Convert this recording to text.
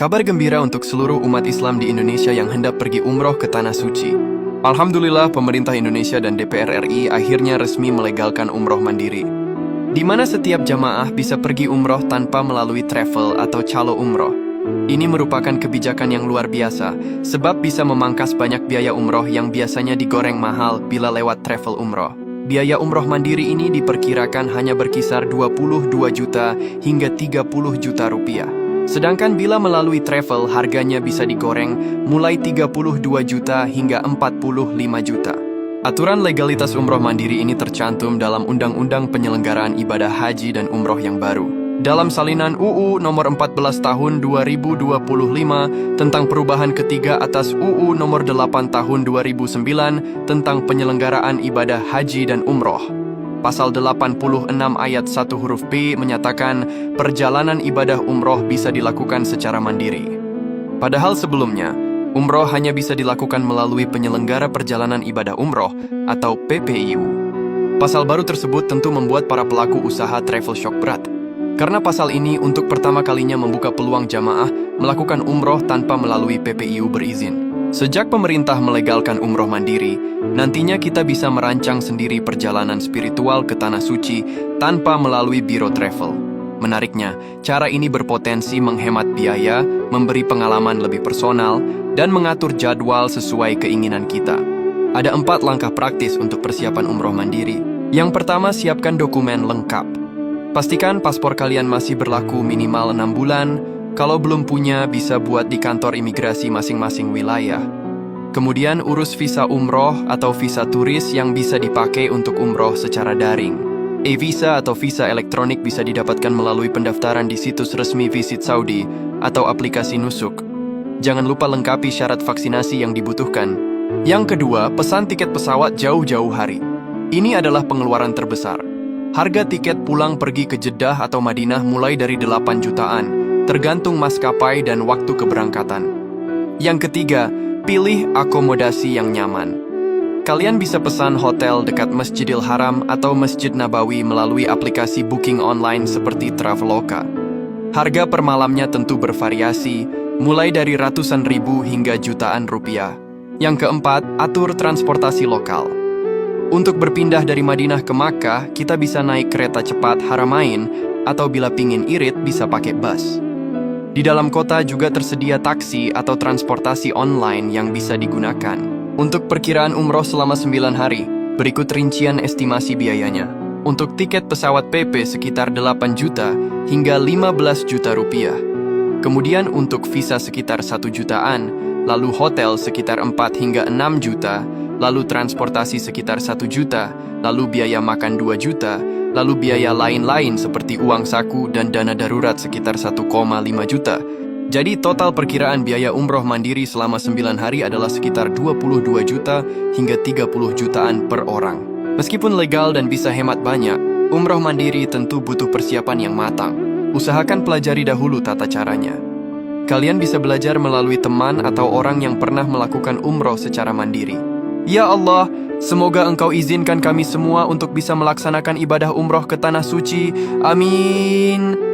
Kabar gembira untuk seluruh umat Islam di Indonesia yang hendak pergi umroh ke Tanah Suci. Alhamdulillah, pemerintah Indonesia dan DPR RI akhirnya resmi melegalkan umroh mandiri, di mana setiap jamaah bisa pergi umroh tanpa melalui travel atau calo umroh. Ini merupakan kebijakan yang luar biasa, sebab bisa memangkas banyak biaya umroh yang biasanya digoreng mahal bila lewat travel umroh. Biaya umroh mandiri ini diperkirakan hanya berkisar 22 juta hingga 30 juta rupiah. Sedangkan bila melalui travel, harganya bisa digoreng mulai 32 juta hingga 45 juta. Aturan legalitas umroh mandiri ini tercantum dalam Undang-Undang Penyelenggaraan Ibadah Haji dan Umroh yang baru. Dalam salinan UU nomor 14 tahun 2025 tentang perubahan ketiga atas UU nomor 8 tahun 2009 tentang penyelenggaraan ibadah haji dan umroh. Pasal 86 ayat 1 huruf B menyatakan perjalanan ibadah umroh bisa dilakukan secara mandiri. Padahal sebelumnya, umroh hanya bisa dilakukan melalui penyelenggara perjalanan ibadah umroh atau PPIU. Pasal baru tersebut tentu membuat para pelaku usaha travel shock berat. Karena pasal ini untuk pertama kalinya membuka peluang jamaah melakukan umroh tanpa melalui PPIU berizin. Sejak pemerintah melegalkan umroh mandiri, nantinya kita bisa merancang sendiri perjalanan spiritual ke Tanah Suci tanpa melalui biro travel. Menariknya, cara ini berpotensi menghemat biaya, memberi pengalaman lebih personal, dan mengatur jadwal sesuai keinginan kita. Ada 4 langkah praktis untuk persiapan umroh mandiri. Yang pertama, siapkan dokumen lengkap. Pastikan paspor kalian masih berlaku minimal 6 bulan. Kalau belum punya, bisa buat di kantor imigrasi masing-masing wilayah. Kemudian urus visa umroh atau visa turis yang bisa dipakai untuk umroh secara daring. E-visa atau visa elektronik bisa didapatkan melalui pendaftaran di situs resmi Visit Saudi atau aplikasi Nusuk. Jangan lupa lengkapi syarat vaksinasi yang dibutuhkan. Yang kedua, pesan tiket pesawat jauh-jauh hari. Ini adalah pengeluaran terbesar. Harga tiket pulang pergi ke Jeddah atau Madinah mulai dari 8 jutaan, tergantung maskapai dan waktu keberangkatan. Yang ketiga, pilih akomodasi yang nyaman. Kalian bisa pesan hotel dekat Masjidil Haram atau Masjid Nabawi melalui aplikasi booking online seperti Traveloka. Harga per malamnya tentu bervariasi, mulai dari ratusan ribu hingga jutaan rupiah. Yang keempat, atur transportasi lokal. Untuk berpindah dari Madinah ke Makkah, kita bisa naik kereta cepat Haramain atau bila pingin irit bisa pakai bus. Di dalam kota juga tersedia taksi atau transportasi online yang bisa digunakan. Untuk perkiraan umroh selama 9 hari, berikut rincian estimasi biayanya. Untuk tiket pesawat PP sekitar 8 juta hingga 15 juta rupiah. Kemudian untuk visa sekitar 1 jutaan, lalu hotel sekitar 4 hingga 6 juta, lalu transportasi sekitar 1 juta, lalu biaya makan 2 juta, lalu biaya lain-lain seperti uang saku dan dana darurat sekitar 1,5 juta. Jadi total perkiraan biaya umroh mandiri selama 9 hari adalah sekitar 22 juta hingga 30 jutaan per orang. Meskipun legal dan bisa hemat banyak, umroh mandiri tentu butuh persiapan yang matang. Usahakan pelajari dahulu tata caranya. Kalian bisa belajar melalui teman atau orang yang pernah melakukan umroh secara mandiri. Ya Allah, semoga Engkau izinkan kami semua untuk bisa melaksanakan ibadah umroh ke Tanah Suci. Amin.